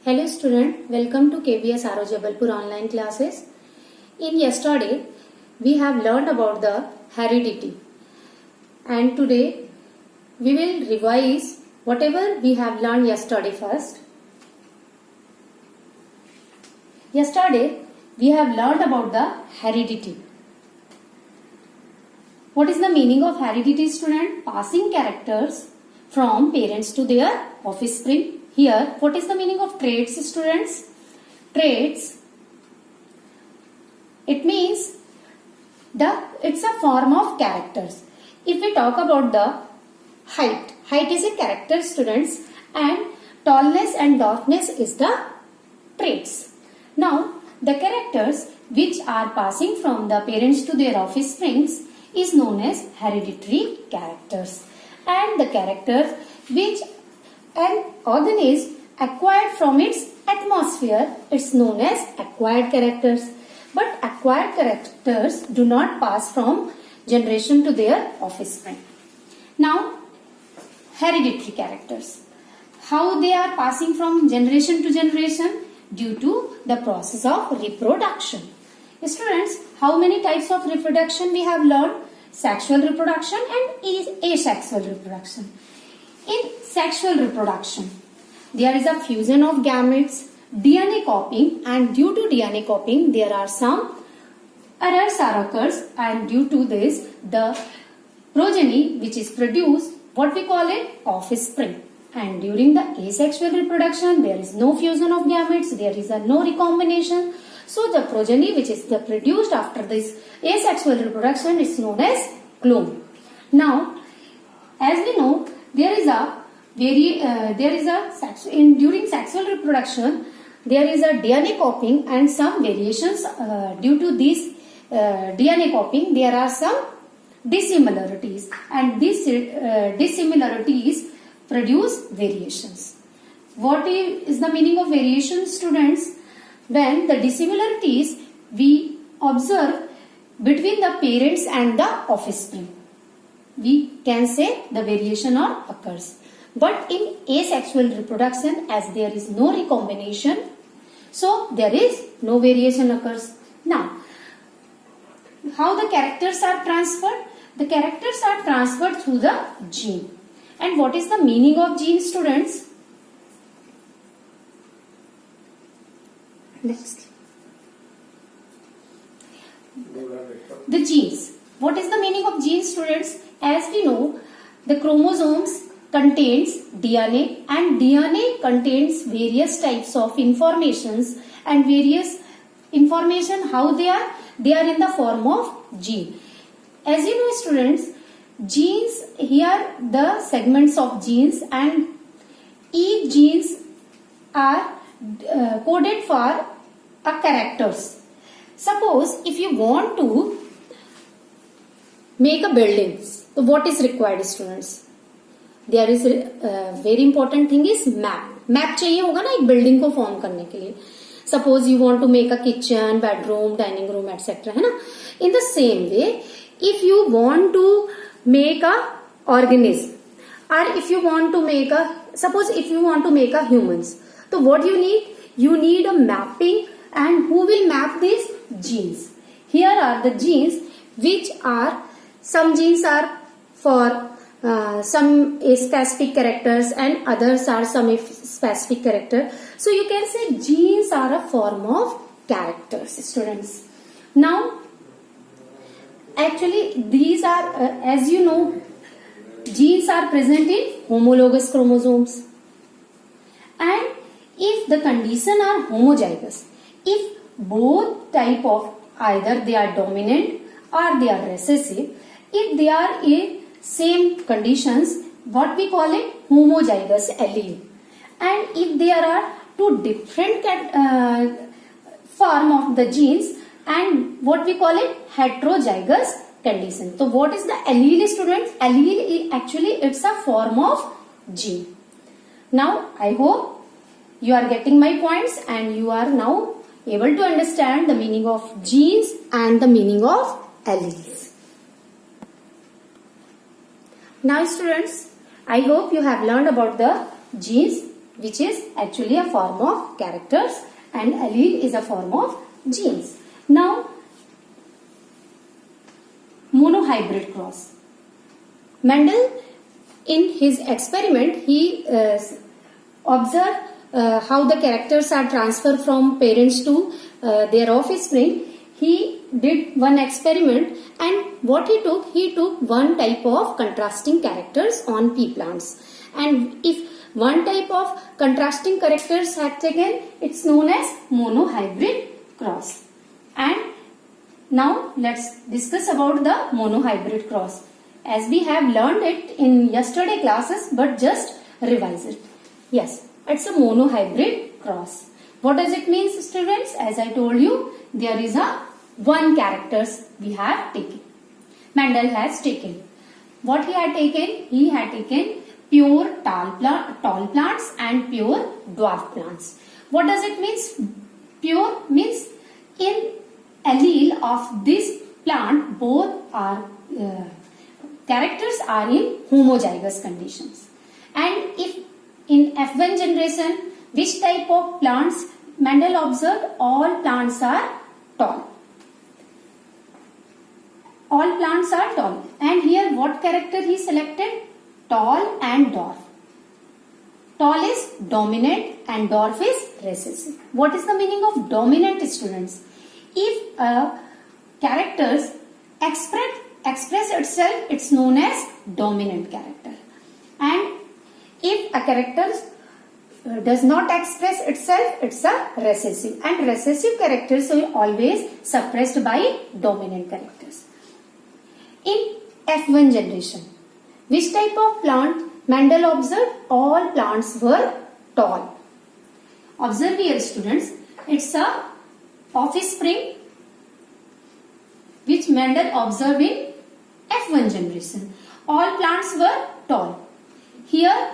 Hello student, welcome to KVS RO Jabalpur online classes. In yesterday, we have learned about the heredity and today we will revise whatever we have learned yesterday first. Yesterday, we have learned about the heredity. What is the meaning of heredity, student? Passing characters from parents to their offspring. Here, what is the meaning of traits, students? Traits, it means it's a form of characters. If we talk about the height is a character, students, and tallness and darkness is the traits. Now, the characters which are passing from the parents to their offsprings is known as hereditary characters, and the characters which an organism acquired from its atmosphere, it's known as acquired characters. But acquired characters do not pass from generation to their offspring. Now, hereditary characters. How they are passing from generation to generation? Due to the process of reproduction. Students, how many types of reproduction we have learned? Sexual reproduction and asexual reproduction. In sexual reproduction, there is a fusion of gametes, DNA copying, and due to DNA copying, there are some errors occurs, and due to this, the progeny which is produced, what we call it, offspring. And during the asexual reproduction, there is no fusion of gametes, there is no recombination. So the progeny which is produced after this asexual reproduction is known as clone. Now, as we know, during sexual reproduction, there is a DNA copying and some variations. Due to this DNA copying, there are some dissimilarities, and these dissimilarities produce variations. What is the meaning of variations, students? When the dissimilarities we observe between the parents and the offspring, we can say the variation occurs. But in asexual reproduction, as there is no recombination, so there is no variation occurs. Now, how the characters are transferred? The characters are transferred through the gene. And what is the meaning of gene, students? Next. The genes. What is the meaning of genes, students? As we know, the chromosomes contains DNA, and DNA contains various types of informations, and various information, how they are in the form of gene. As you know, students, genes, here the segments of genes, and each genes are coded for a characters. Suppose if you want to make a building, so what is required, students? There is a very important thing is map. Map चाहिए होगा ना एक building को form करने के लिए. Suppose you want to make a kitchen, bedroom, dining room, etc. है ना? In the same way, if you want to make a organism, or if you want to make a, suppose if you want to make a humans, so what you need? You need a mapping, and who will map these genes? Here are the genes which are, some genes are for some specific characters and others are some specific character. So you can say genes are a form of characters, students. Now, actually these are, as you know, genes are present in homologous chromosomes. And if the condition are homozygous, if both type of, either they are dominant or they are recessive, if they are in same conditions, what we call it, homozygous allele. And if there are two different form of the genes, and what we call it, heterozygous condition. So what is the allele, students? Allele is actually, it's a form of gene. Now I hope you are getting my points and you are now able to understand the meaning of genes and the meaning of alleles. Now students, I hope you have learned about the genes. which is actually a form of characters, and allele is a form of genes. Now, monohybrid cross. Mendel, in his experiment, he observed how the characters are transferred from parents to their offspring. He did one experiment, and what he took one type of contrasting characters on pea plants. And if one type of contrasting characters had taken, it's known as monohybrid cross. And now let's discuss about the monohybrid cross. As we have learned it in yesterday classes, but just revise it. Yes, it's a monohybrid cross. What does it mean, students? As I told you, there is a one characters we have taken. Mendel has taken. What he had taken? He had taken pure tall plants and pure dwarf plants. What does it mean? Pure means in allele of this plant both are characters are in homozygous conditions. And if in F1 generation, which type of plants Mendel observed? All plants are tall. All plants are tall. And here what character he selected? Tall and dwarf. Tall is dominant and dwarf is recessive. What is the meaning of dominant, students? If characters express itself, it's known as dominant character. And if a character does not express itself, it's a recessive. And recessive characters are always suppressed by dominant characters. In F1 generation, which type of plant Mendel observed? All plants were tall. Observe here, students. It's a offspring which Mendel observed in F1 generation. All plants were tall. Here,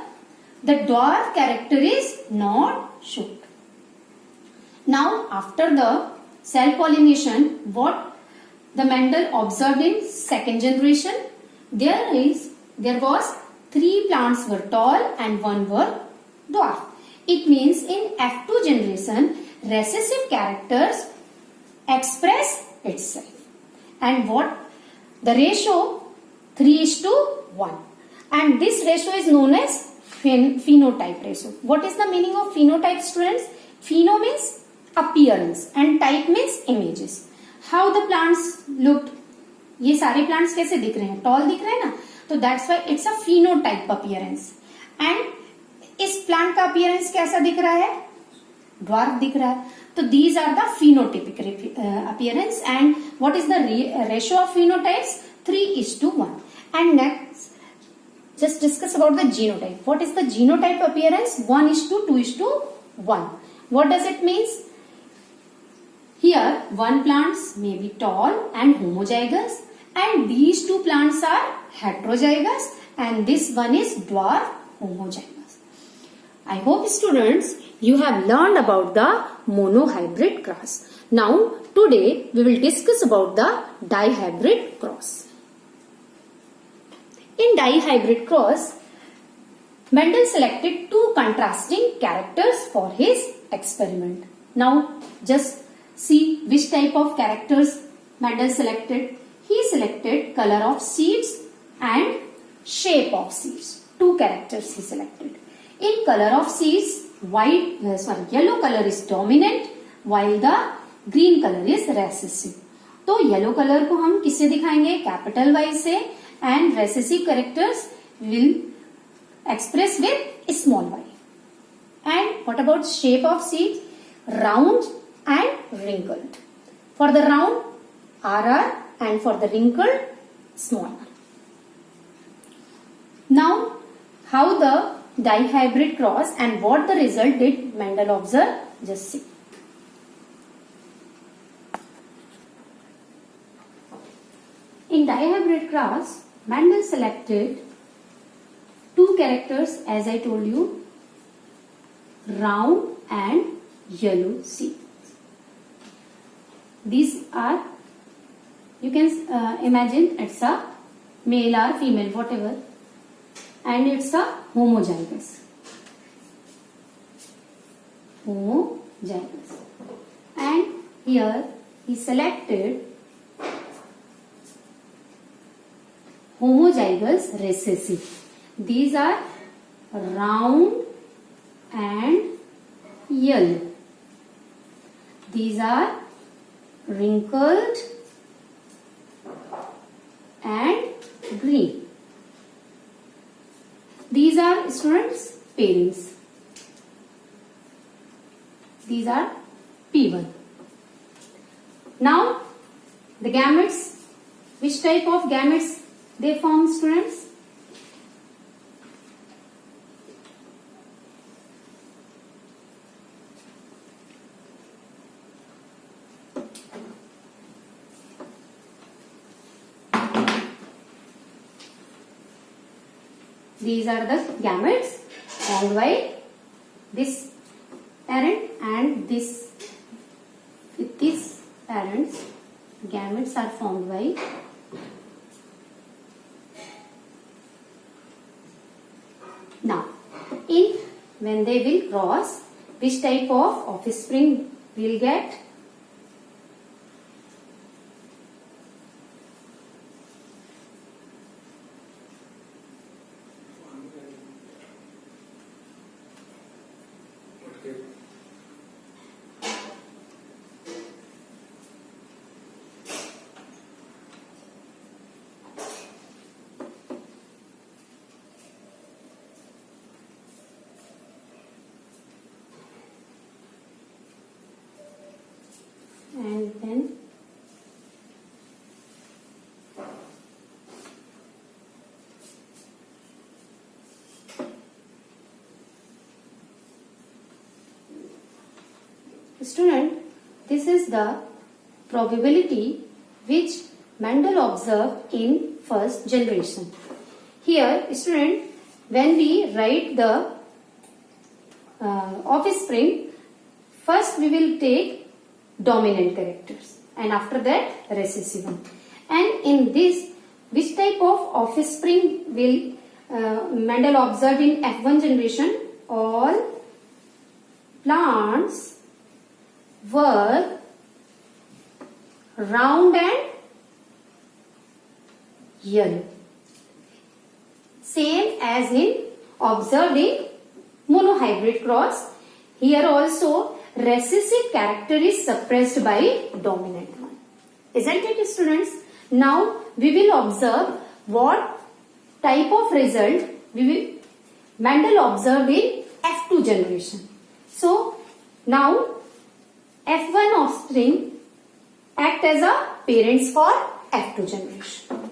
the dwarf character is not shown. Now, after the cell pollination, what the Mendel observed in second generation? There was 3 plants were tall and 1 were dwarf. It means in F2 generation, recessive characters express itself. And what? The ratio 3:1. And this ratio is known as phenotype ratio. What is the meaning of phenotype, students? Pheno means appearance and type means images. How the plants looked? ये सारे plants कैसे दिख रहे हैं? Tall दिख रहे हैं ना? तो that's why it's a phenotype appearance. And इस plant का appearance कैसा दिख रहा है? Dwarf दिख रहा है. So these are the phenotypic appearance. And what is the ratio of phenotypes? 3:1. And next, just discuss about the genotype. What is the genotype appearance? 1:2:1. What does it mean? Here, one plants may be tall and homozygous, and these 2 plants are heterozygous, and this one is dwarf homozygous. I hope, students, you have learned about the monohybrid cross. Now, today we will discuss about the dihybrid cross. In dihybrid cross, Mendel selected 2 contrasting characters for his experiment. Now, just see which type of characters Mendel selected. He selected color of seeds and shape of seeds. 2 characters he selected. In color of seeds, yellow color is dominant while the green color is recessive. तो yellow color को हम किससे दिखाएंगे? Capital Y से, and recessive characters will express with small y. And what about shape of seeds? Round and wrinkled. For the round, RR, and for the wrinkled, small r. Now, how the dihybrid cross and what the result did Mendel observe? Just see. In dihybrid cross, Mendel selected 2 characters, as I told you, round and yellow seed. These are, you can imagine it's a male or female, whatever, and it's a homozygous. homozygous. And here he selected homozygous recessive. These are round and yellow. These are wrinkled and green. These are, students, parents. These are P1. Now the gametes, which type of gametes they form, students? These are the gametes formed by this parent and this. With these parents, gametes are formed by now. When they will cross, which type of offspring will get? And then student, this is the probability which Mendel observed in first generation. Here, student, when we write the offspring, first we will take dominant characters and after that recessive one. And in this, which type of offspring will Mendel observed in F1 generation? All plants were round and yellow. Same as in observed in monohybrid cross. Here also recessive character is suppressed by dominant one. Isn't it, students? Now we will observe what type of result Mendel observed in F2 generation. So now F1 offspring act as a parents for F2 generation.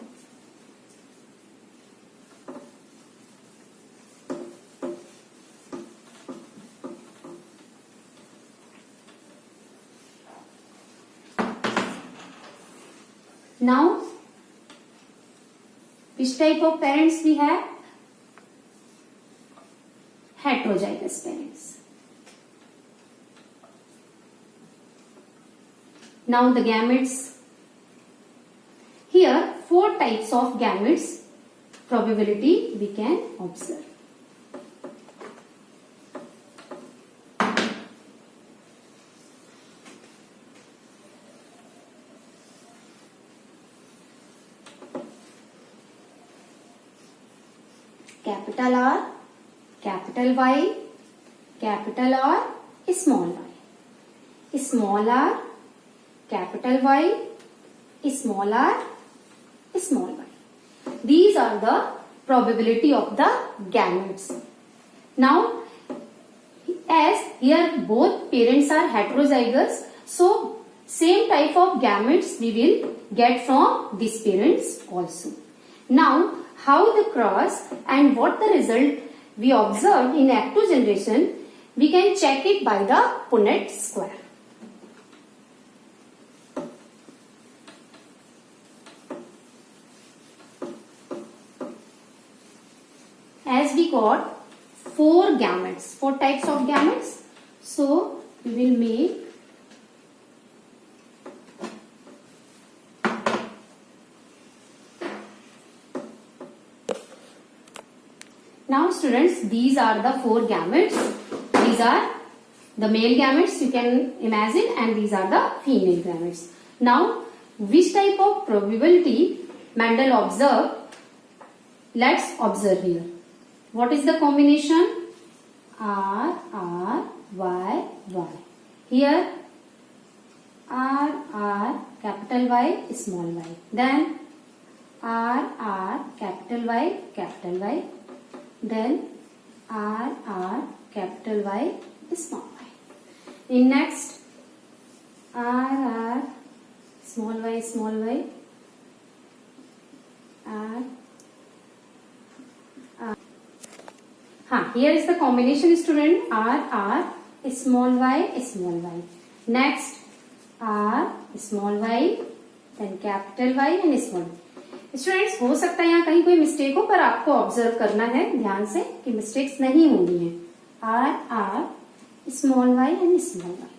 Now, which type of parents we have? Heterozygous parents. Now the gametes. Here 4 types of gametes probability we can observe. Capital R, capital Y, capital R, small y. Small r, capital Y, small r, small y. These are the probability of the gametes. Now, as here both parents are heterozygous, so same type of gametes we will get from these parents also. Now, how the cross and what the result we observed in F2 generation, we can check it by the Punnett square. As we got 4 gametes, 4 types of gametes, so we will make now students, these are the 4 gametes. These are the male gametes you can imagine, and these are the female gametes. Now which type of probability Mendel observed? Let's observe here. What is the combination? R R Y Y. Here R R capital Y small y. Then R R capital Y. Then R R capital Y small y. In next R R small y. R here is the combination, student. R R small y. Next R small y, then capital Y and small y. Students हो सकता है यहाँ कहीं कोई mistake हो, पर आपको observe करना है ध्यान से कि मिस्टेक्स नहीं होनी है. R R small y and small y.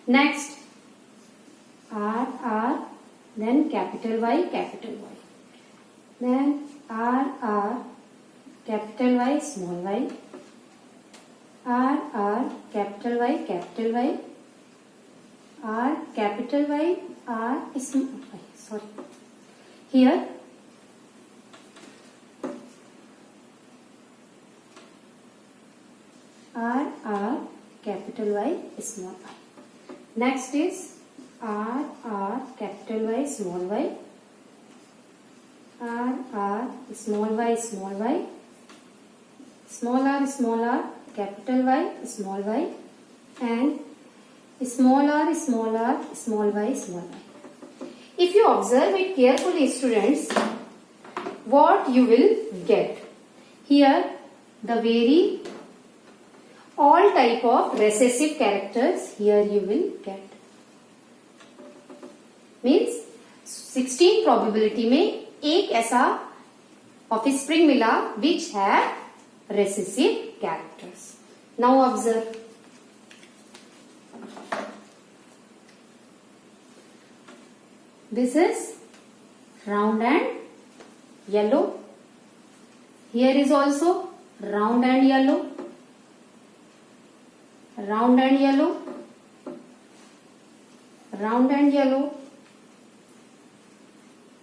Next R R then capital Y. Then R R capital Y small y. R R capital Y. R capital Y R small y. Sorry. Here R R capital Y small y. Next is R R capital Y small y. R R small y. Small r capital Y small y, and small r small y. If you observe it carefully, students, what you will get? Here the very all type of recessive characters here you will get. Means 16 probability में एक ऐसा offspring मिला which have recessive characters. Now observe. This is round and yellow. Here is also round and yellow. Round and yellow. Round and yellow.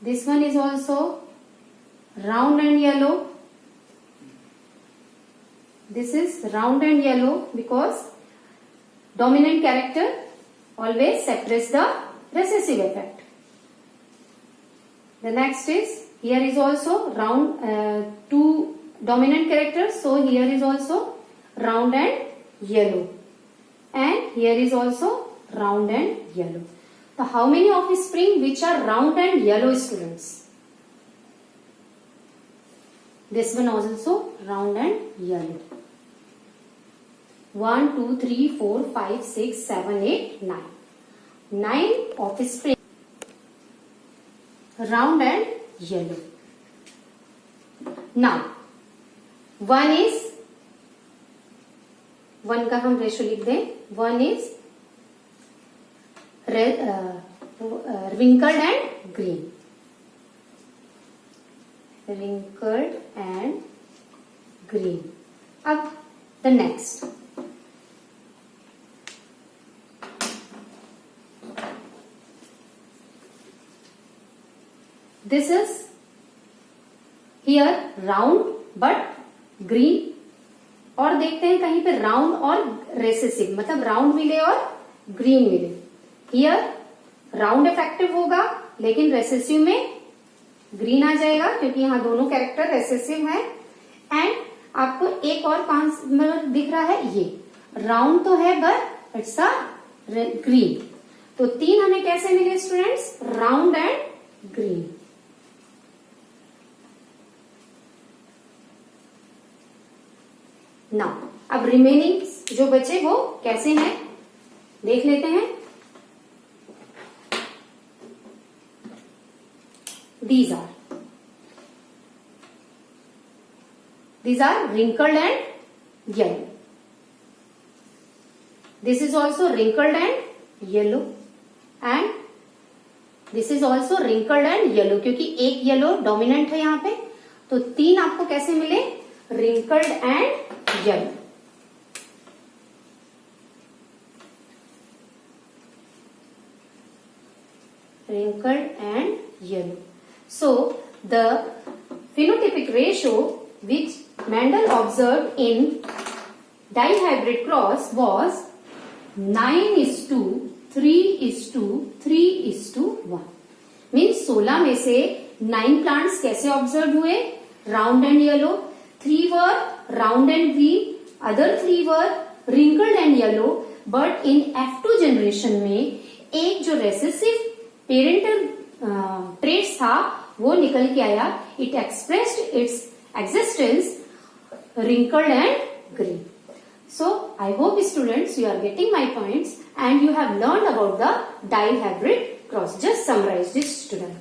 This one is also round and yellow. This is round and yellow because dominant character always suppress the recessive effect. The next is, here is also round, two dominant characters, so here is also round and yellow, and here is also round and yellow. So how many offspring which are round and yellow, students? This one also round and yellow. 1 2 3 4 5 6 7 8 9. 9 offspring round and yellow. Now one is, one का हम ratio लिख दें. One is wrinkled and green. Wrinkled and green. अब the next. This is here round but green. और देखते हैं कहीं पे राउंड और रेसेसिव, मतलब राउंड मिले और ग्रीन मिले. हियर राउंड इफेक्टिव होगा लेकिन रेसेसिव में ग्रीन आ जाएगा क्योंकि यहाँ दोनों कैरेक्टर रेसेसिव हैं. एंड आपको एक और कॉन्सेप्ट दिख रहा है, ये राउंड तो है बट इट्स अ ग्रीन. तो तीन हमें कैसे मिले students? Round and green. Now अब रिमेनिंग जो बचे वो कैसे हैं देख लेते हैं. These are wrinkled and yellow. This is also wrinkled and yellow, and this is also wrinkled and yellow. क्योंकि एक येलो डोमिनेंट है यहाँ पे, तो तीन आपको कैसे मिले? wrinkled and yellow. wrinkled and yellow. So the phenotypic ratio which Mendel observed in dihybrid cross was 9:3:3:1. Means 16 में से 9 प्लांट्स कैसे ऑब्जर्व हुए? Round and yellow, 3 were round and green, other 3 were wrinkled and yellow. But in F2 generation में एक जो recessive parental traits था वो निकल के आया. It expressed its existence wrinkled and green. So I hope students you are getting my points and you have learned about the dihybrid cross. Just summarize this, student.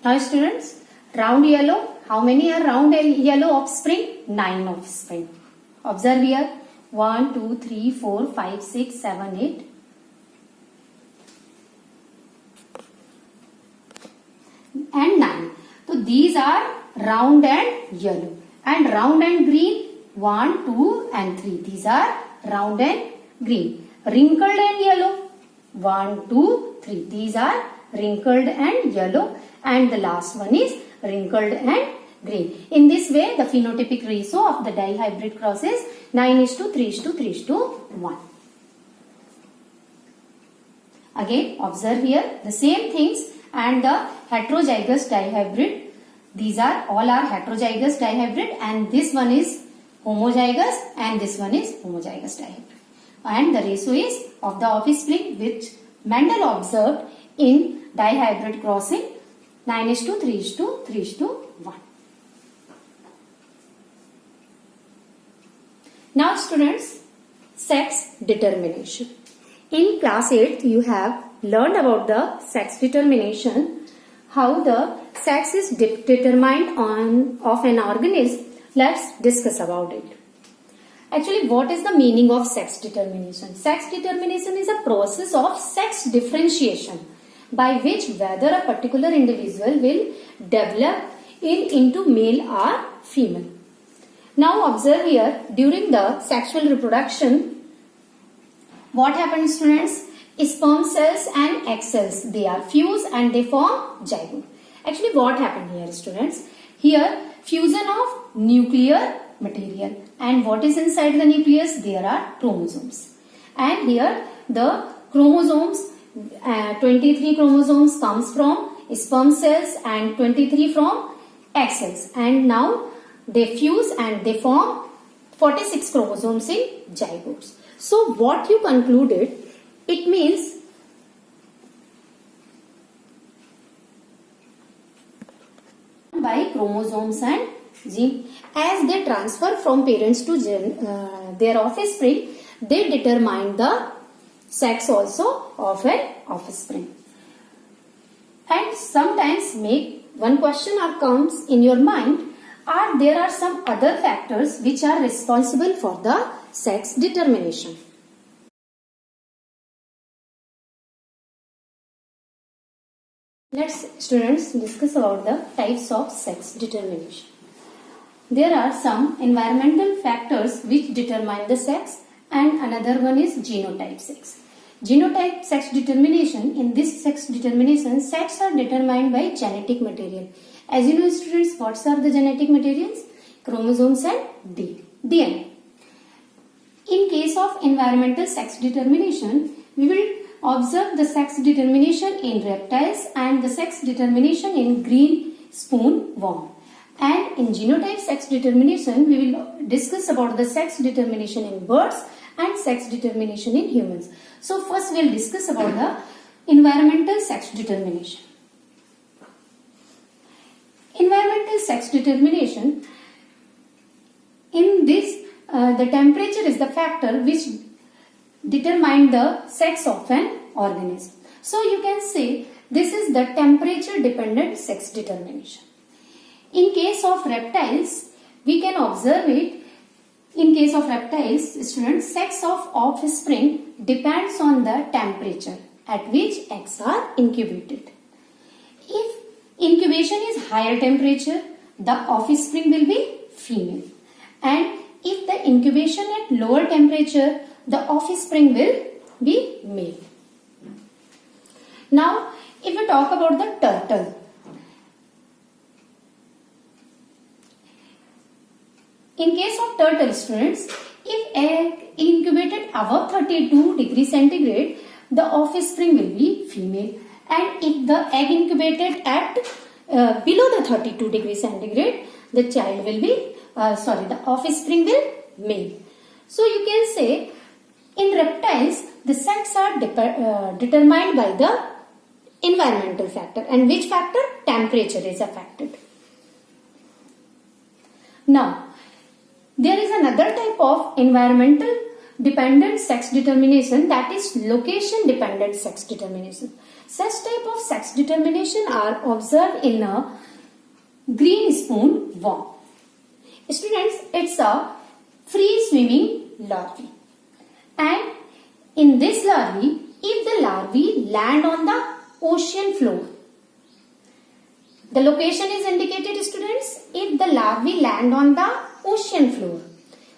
Now students, round yellow. How many are round yellow offspring? 9 offspring. Observe here. 1, 2, 3, 4, 5, 6, 7, 8. And 9. So these are round and yellow. And round and green, 1, 2 and 3. These are round and green. Wrinkled and yellow, 1, 2, 3. These are wrinkled and yellow. And the last one is wrinkled and green. In this way, the phenotypic ratio of the dihybrid cross is 9:3:3:1. Again, observe here the same things and the heterozygous dihybrid. These are all are heterozygous dihybrid and this one is homozygous and this one is homozygous dihybrid. And the ratio is of the offspring which Mendel observed in dihybrid crossing 9:3:3:1. Now students, sex determination. In class 8th you have learned about the sex determination, how the sex is determined of an organism. Let's discuss about it. Actually, what is the meaning of sex determination? Sex determination is a process of sex differentiation by which whether a particular individual will develop into male or female. Now observe here, during the sexual reproduction, what happens students? Sperm cells and egg cells, they are fused and they form zygote. Actually, what happened here students? Here fusion of nuclear material, and what is inside the nucleus? There are chromosomes, and here the chromosomes, 23 chromosomes comes from sperm cells and 23 from egg cells, and now they fuse and they form 46 chromosomes in zygotes. So what you concluded? It means by chromosomes and gene, as they transfer from parents to their offspring, they determine the sex also of an offspring. And sometimes one question comes in your mind, there are some other factors which are responsible for the sex determination. Let's students discuss about the types of sex determination. There are some environmental factors which determine the sex, and another one is genotype sex. Genotype sex determination, in this sex determination, sex are determined by genetic material. As you know students, what are the genetic materials? Chromosomes and DNA. In case of environmental sex determination, we will observe the sex determination in reptiles and the sex determination in green spoon worm. And in genotype sex determination, we will discuss about the sex determination in birds and sex determination in humans. So first we will discuss about the environmental sex determination. Environmental sex determination, in this the temperature is the factor which determine the sex of an organism. So you can say this is the temperature dependent sex determination. In case of reptiles, we can observe it. In case of reptiles, students, sex of offspring depends on the temperature at which eggs are incubated. If incubation is higher temperature, the offspring will be female, and if the incubation at lower temperature, the offspring will be male. Now, if we talk about the turtle, in case of turtle, students, if egg incubated above 32 degrees centigrade, the offspring will be female, and if the egg incubated at below the 32 degrees centigrade, the child will be the offspring will male. So you can say in reptiles the sex are determined by the environmental factor, and which factor? Temperature is affected. Now, there is another type of environmental dependent sex determination, that is location dependent sex determination. Such type of sex determination are observed in a green spoon worm. Students, it's a free swimming larvae, and in this larvae, if the larvae land on the ocean floor, the location is indicated, students, if the larvae land on the ocean floor,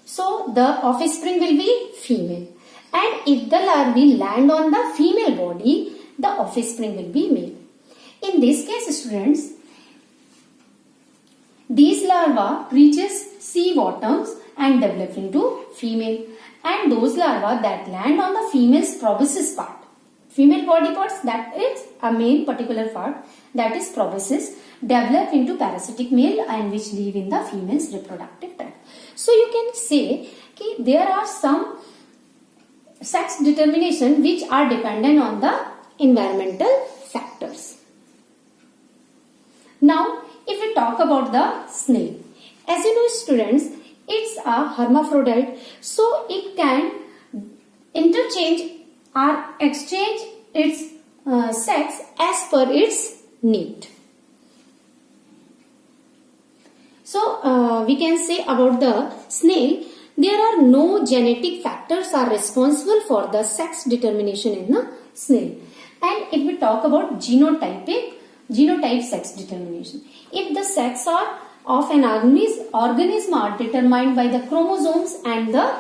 so the offspring will be female, and if the larvae land on the female body, the offspring will be male. In this case, students, these larvae reaches sea bottoms and develop into female, and those larvae that land on the female's proboscis part, female body parts, that is a main particular part, that is proboscis, develop into parasitic male and which live in the female's reproductive tract. So you can say that there are some sex determination which are dependent on the environmental factors. Now, if we talk about the snail, as you know, students, it's a hermaphrodite, so it can interchange or exchange its sex as per its need. So we can say about the snail, there are no genetic factors are responsible for the sex determination in the snail. And if we talk about genotype sex determination, if the sex of an organism are determined by the chromosomes and the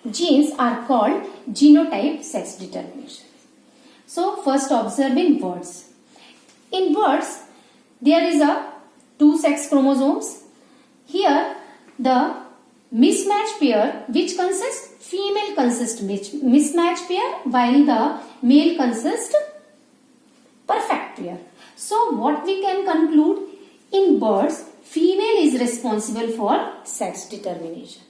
genes are called genotype sex determination. So first observe in birds. In birds, there is a 2 sex chromosomes. Here the mismatch pair, which consists female consists mismatch pair, while the male consists perfect pair. So what we can conclude, in birds, female is responsible for sex determination.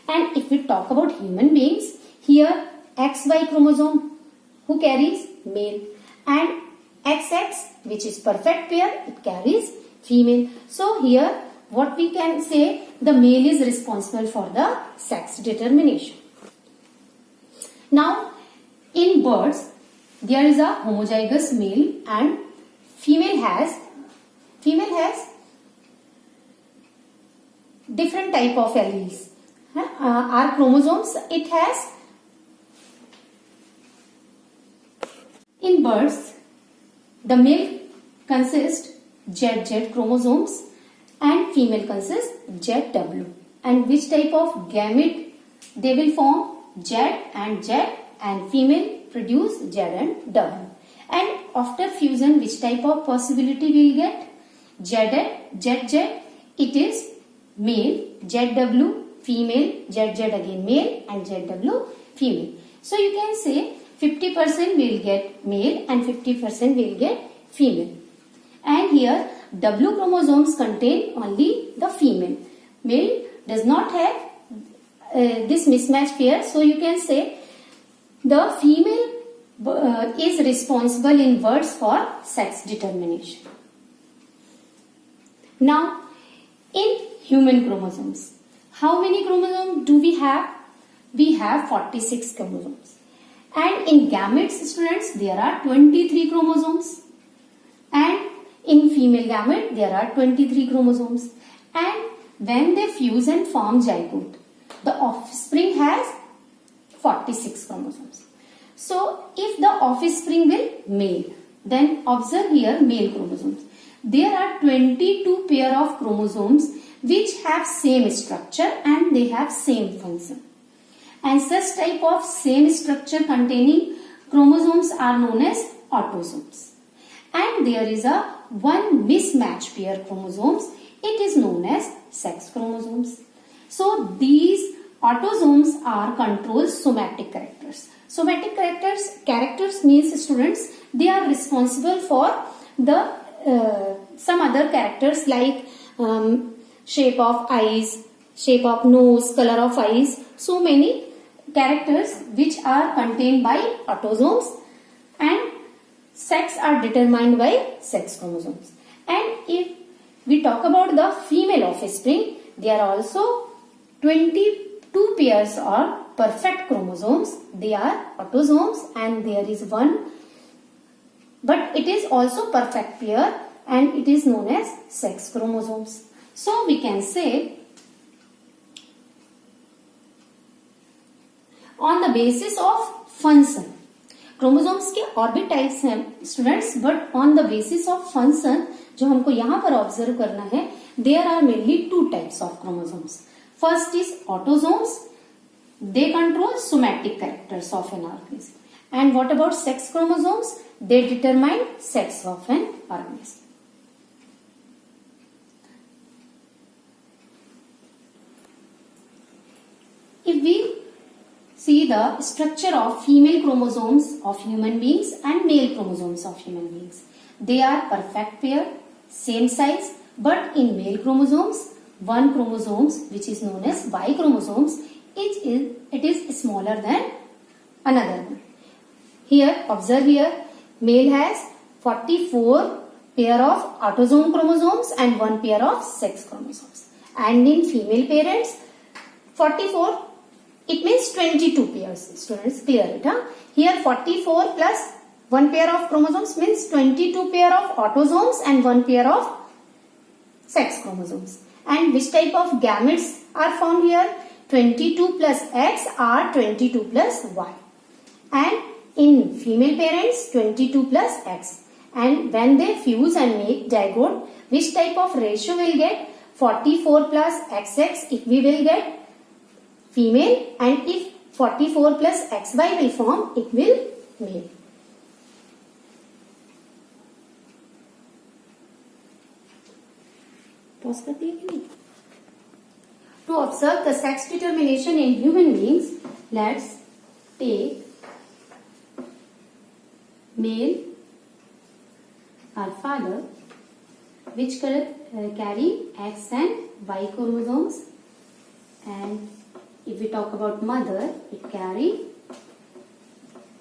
And if we talk about human beings, here XY chromosome who carries male, and XX, which is perfect pair, it carries female. So here what we can say, the male is responsible for the sex determination. Now in birds, there is a homozygous male and female has different type of alleles. Our chromosomes, it has, in birds, the male consists ZZ chromosomes and female consists ZW. And which type of gamete they will form? Z and Z, and female produce Z and W. And after fusion, which type of possibility we will get? ZZ, it is male, ZW, female, ZZ again male, and ZW female. So you can say 50% will get male and 50% will get female. And here W chromosomes contain only the female. Male does not have this mismatch pair. So you can say the female is responsible in birds for sex determination. Now in human chromosomes, how many chromosomes do we have? We have 46 chromosomes. And in gametes, students, there are 23 chromosomes. And in female gamete, there are 23 chromosomes. And when they fuse and form zygote, the offspring has 46 chromosomes. So if the offspring will male, then observe here male chromosomes. There are 22 pair of chromosomes which have same structure and they have same function. And such type of same structure containing chromosomes are known as autosomes. and there is a one mismatch pair chromosomes, it is known as sex chromosomes. So these autosomes are control somatic characters. Somatic characters means students, they are responsible for the some other characters like shape of eyes, shape of nose, color of eyes, so many characters which are contained by autosomes, and sex are determined by sex chromosomes. And if we talk about the female offspring, there are also 22 pairs or perfect chromosomes. They are autosomes, and there is one, but it is also perfect pair, and it is known as sex chromosomes. So we can say on the basis of function, chromosomes के और भी types हैं students, but on the basis of function जो हमको यहाँ पर observe करना है, there are mainly two types of chromosomes. First is autosomes, they control somatic characters of an organism. And what about sex chromosomes, they determine sex of an organism. If we see the structure of female chromosomes of human beings and male chromosomes of human beings, they are perfect pair, same size, but in male chromosomes, one chromosomes which is known as Y chromosomes, it is smaller than another one. Here, observe here, male has 44 pair of autosome chromosomes and one pair of sex chromosomes, and in female parents 44, it means 22 pairs. Students, clear it, huh? Here 44 plus one pair of chromosomes means 22 pair of autosomes and one pair of sex chromosomes. And which type of gametes are found here? 22 plus X are 22 plus Y. And in female parents, 22 plus X. And when they fuse and make zygote, which type of ratio will get? 44 plus XX, if we will get female, and if 44 plus XY will form, it will male. Pause कर दिया कि नहीं? To observe the sex determination in human beings, let's take male or father which carry X and Y chromosomes, and if we talk about mother, it carry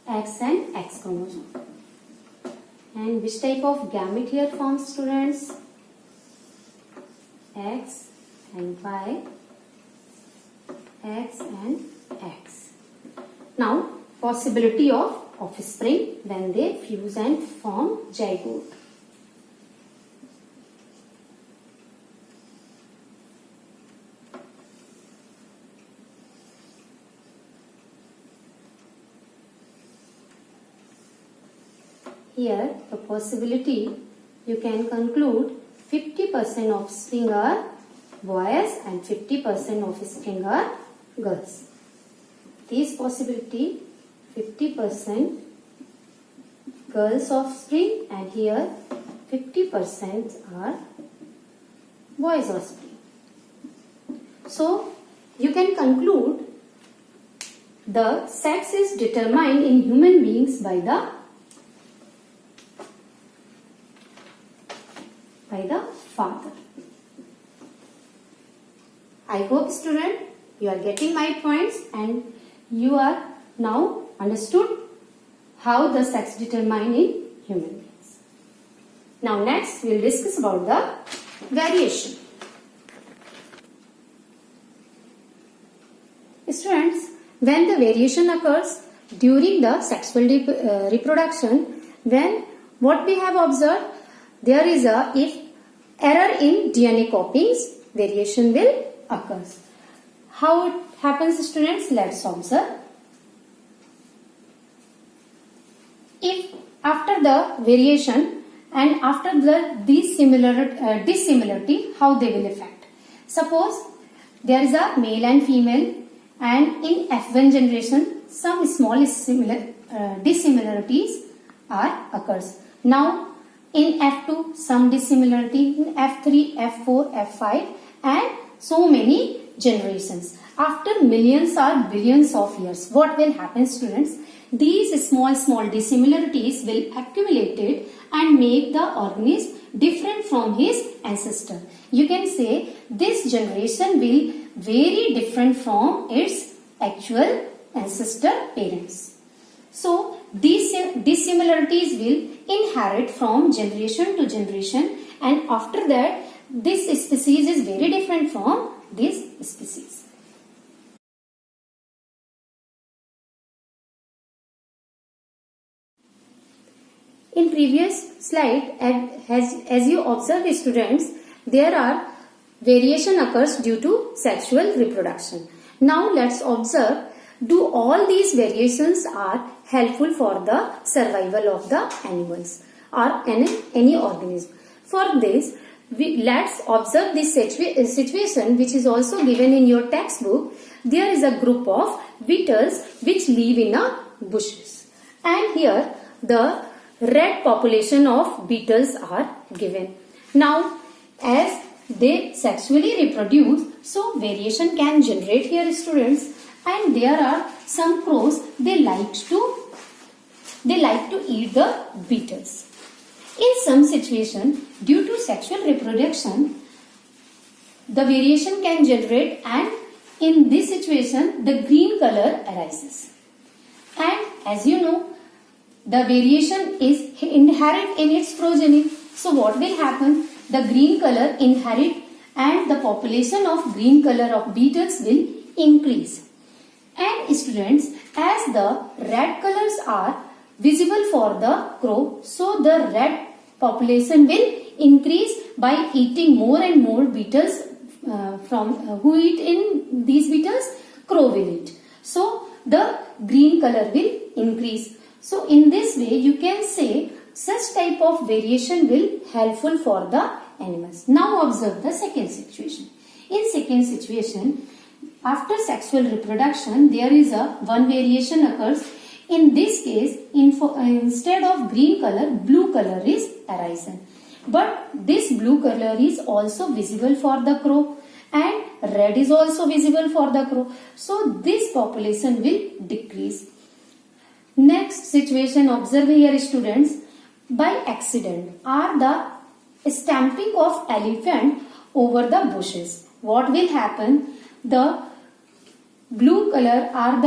X and X chromosome. And which type of gamete here forms, students? X and Y, X and X. Now, possibility of offspring when they fuse and form zygote. Here, the possibility you can conclude 50% offspring are boys and 50% offspring are girls. This possibility 50% girls offspring, and here 50% are boys offspring. So, you can conclude the sex is determined in human beings by the father. I hope student you are getting my points and you are now understood how the sex determined in human beings. Now next we will discuss about the variation. Students, when the variation occurs during the sexual reproduction, then what we have observed, there is if error in DNA copyings, variation will occur. How it happens, students? Let's observe. If after the variation and after the dissimilarity, how they will affect? Suppose there is a male and female, and in F1 generation some small dissimilarities are occurs. Now In F2, some dissimilarity. In F3, F4, F5, and so many generations. After millions or billions of years, what will happen, students? These small dissimilarities will accumulate and make the organism different from his ancestor. You can say this generation will very different from its actual ancestor parents. So these dissimilarities will inherit from generation to generation, and after that this species is very different from this species. In previous slide, as you observe, students, there are variation occurs due to sexual reproduction. Now let's observe, do all these variations are helpful for the survival of the animals or any organism? For this, let's observe this situation which is also given in your textbook. There is a group of beetles which live in a bushes, and here the red population of beetles are given. Now, as they sexually reproduce, so variation can generate here, students. And there are some crows, they like to eat the beetles. In some situation, due to sexual reproduction, the variation can generate, and in this situation the green color arises. And as you know, the variation is inherent in its progeny. So what will happen? The green color inherit, and the population of green color of beetles will increase. And students, as the red colors are visible for the crow, so the red population will increase by eating more and more beetles. Who eat in these beetles? Crow will eat. So the green color will increase. So in this way you can say such type of variation will helpful for the animals. Now observe the second situation. In second situation, after sexual reproduction, there is one variation occurs. In this case, instead of green color, blue color is arisen. But this blue color is also visible for the crow, and red is also visible for the crow. So this population will decrease. Next situation, observe here, students. By accident are the stamping of elephant over the bushes. What will happen? The blue color are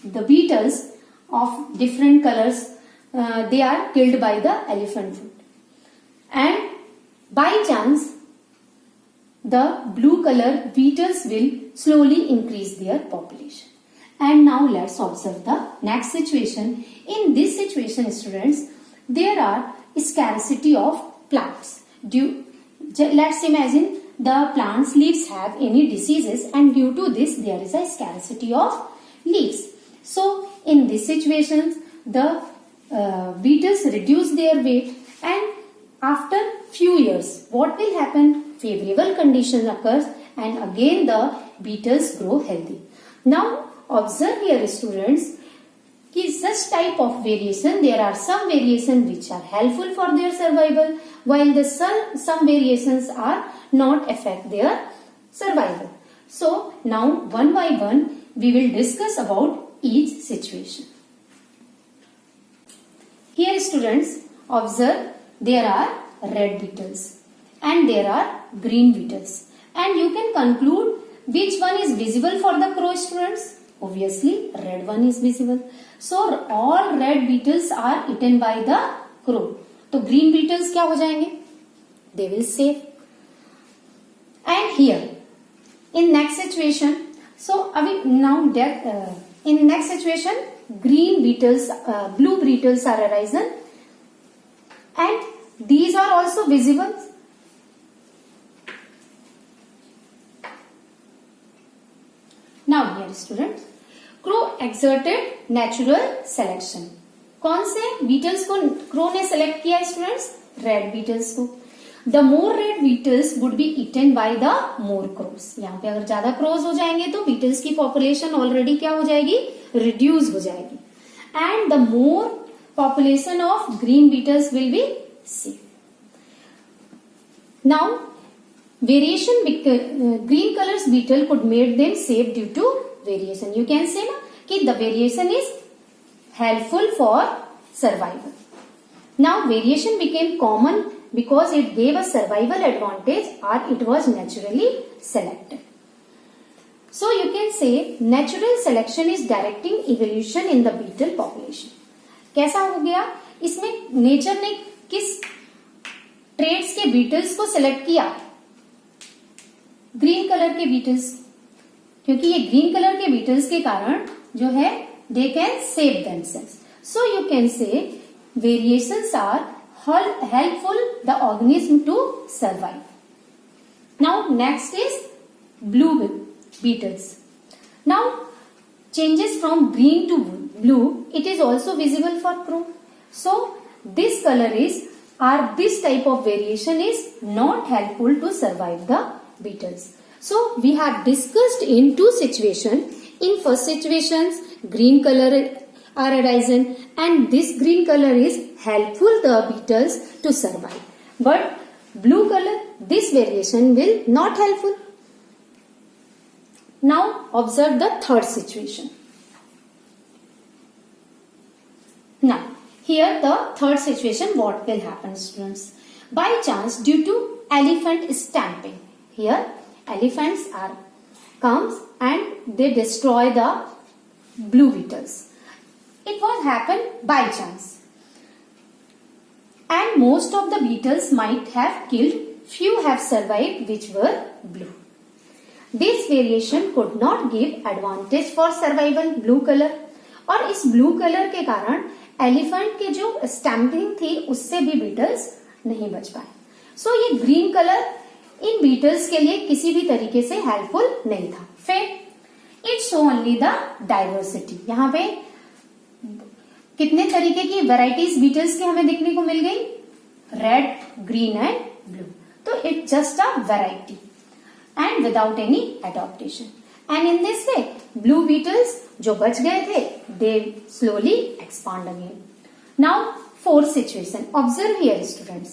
the beetles of different colors. They are killed by the elephant foot, and by chance the blue color beetles will slowly increase their population. And now let's observe the next situation. In this situation, students, there are scarcity of plants. Let's imagine the plant's leaves have any diseases, and due to this there is a scarcity of leaves. So in this situation, the beetles reduce their weight, and after few years, what will happen? Favorable condition occurs, and again the beetles grow healthy. Now observe here, students, such type of variation, there are some variations which are helpful for their survival, while some variations are not affect their survival. So now one by one we will discuss about each situation. Here, students, observe, there are red beetles and there are green beetles, and you can conclude which one is visible for the crow, students. Obviously red one is visible. So all red beetles are eaten by the crow. तो green beetles क्या हो जाएंगे? They will save. And here in next situation, so in next situation, green beetles, blue beetles are arisen, and these are also visible. Now here, students, crow exerted natural selection. कौन से beetles को crow ने select किया, students? Red beetles को. The more red beetles would be eaten by the more crows. यहाँ पे अगर ज्यादा crows हो जाएंगे तो beetles की population already क्या हो जाएगी? Reduce हो जाएगी. And the more population of green beetles will be safe. Now, variation green colors beetle could make them safe due to variation. You can say na कि the variation is helpful for survival. Now, variation became common because it gave a survival advantage or it was naturally selected. So, you can say natural selection is directing evolution in the beetle population. कैसा हो गया? इसमें nature ने किस trades के Beatles को select किया? Green colour के बीटल्स, क्योंकि ये ग्रीन कलर के बीटल्स के कारण जो है they can save themselves. So you can say variations are helpful the organism to survive. Now next is blue beetles. Now changes from green to blue, it is also visible for crow. So this color is or this type of variation is not helpful to survive the beetles. So we have discussed in two situations. In first situations, green color are arisen and this green color is helpful the beetles to survive. But blue color, this variation will not helpful. Now observe the third situation. Now here the third situation, what will happen, students? By chance, due to elephant stamping, here elephants are comes and they destroy the blue beetles. It was happened by chance. And most of the beetles might have killed, few have survived which were blue. This variation could not give advantage for survival blue color. और इस blue color के कारण elephant के जो stamping थी उससे भी beetles नहीं बच पाए. So ये green color इन beetles के लिए किसी भी तरीके से helpful नहीं था. फिर it show only the diversity. यहाँ पे कितने तरीके की वेराइटीज बीटल्स की हमें देखने को मिल गई? Red, green and blue. तो it just a variety and without any adaptation. And in this way blue beetles जो बच गए थे they slowly expand again. Now fourth situation, observe here students.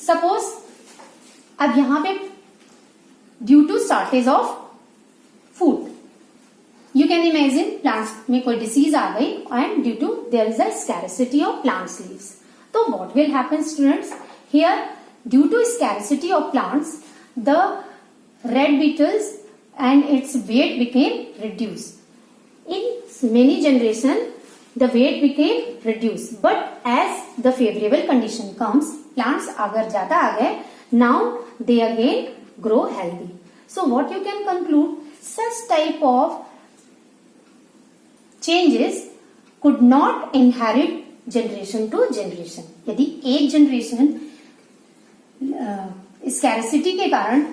Suppose अब यहां पे due to shortage of food, you can imagine plants में कोई disease आ गई and due to there is a scarcity of plants leaves. So what will happen, students? Here due to scarcity of plants, the red beetles and its weight became reduced. In many generations the weight became reduced, but as the favorable condition comes, plants अगर ज्यादा आ गए, now they again grow healthy. So what you can conclude? Such type of changes could not inherit generation to generation. यदि एक generation scarcity के कारण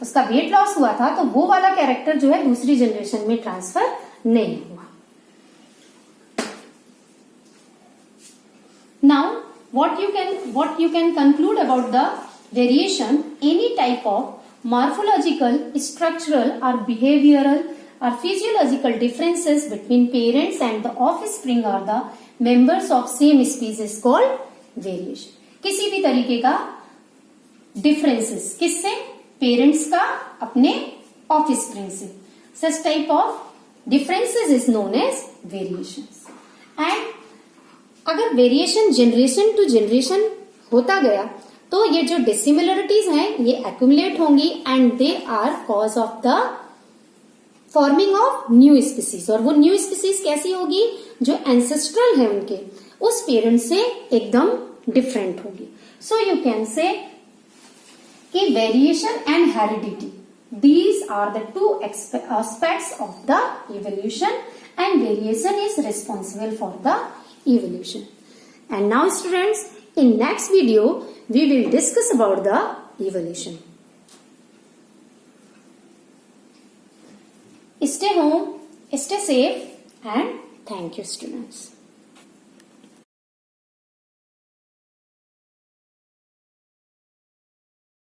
उसका weight loss हुआ था तो वो वाला कैरेक्टर जो है दूसरी जनरेशन में ट्रांसफर नहीं हुआ. Now what you can conclude about the variation, any type of morphological, structural or behavioral or physiological differences between parents and the offspring or the members of same species called variation. किसी भी तरीके का differences किससे? Parents का अपने offspring से. Such type of differences is known as variations. And अगर variation generation to generation होता गया तो ये जो डिसिमिलरिटीज हैं ये एक्यूमुलेट होंगी and they are cause of the forming of new species. और वो न्यू स्पीसीज कैसी होगी? जो एंसेस्ट्रल है उनके उस पेरेंट से एकदम डिफरेंट होगी. सो यू कैन से कि variation and heredity, these are the two aspects of the evolution and variation is responsible for the evolution. And now students, in next video we will discuss about the evolution. Stay home, stay safe and thank you students.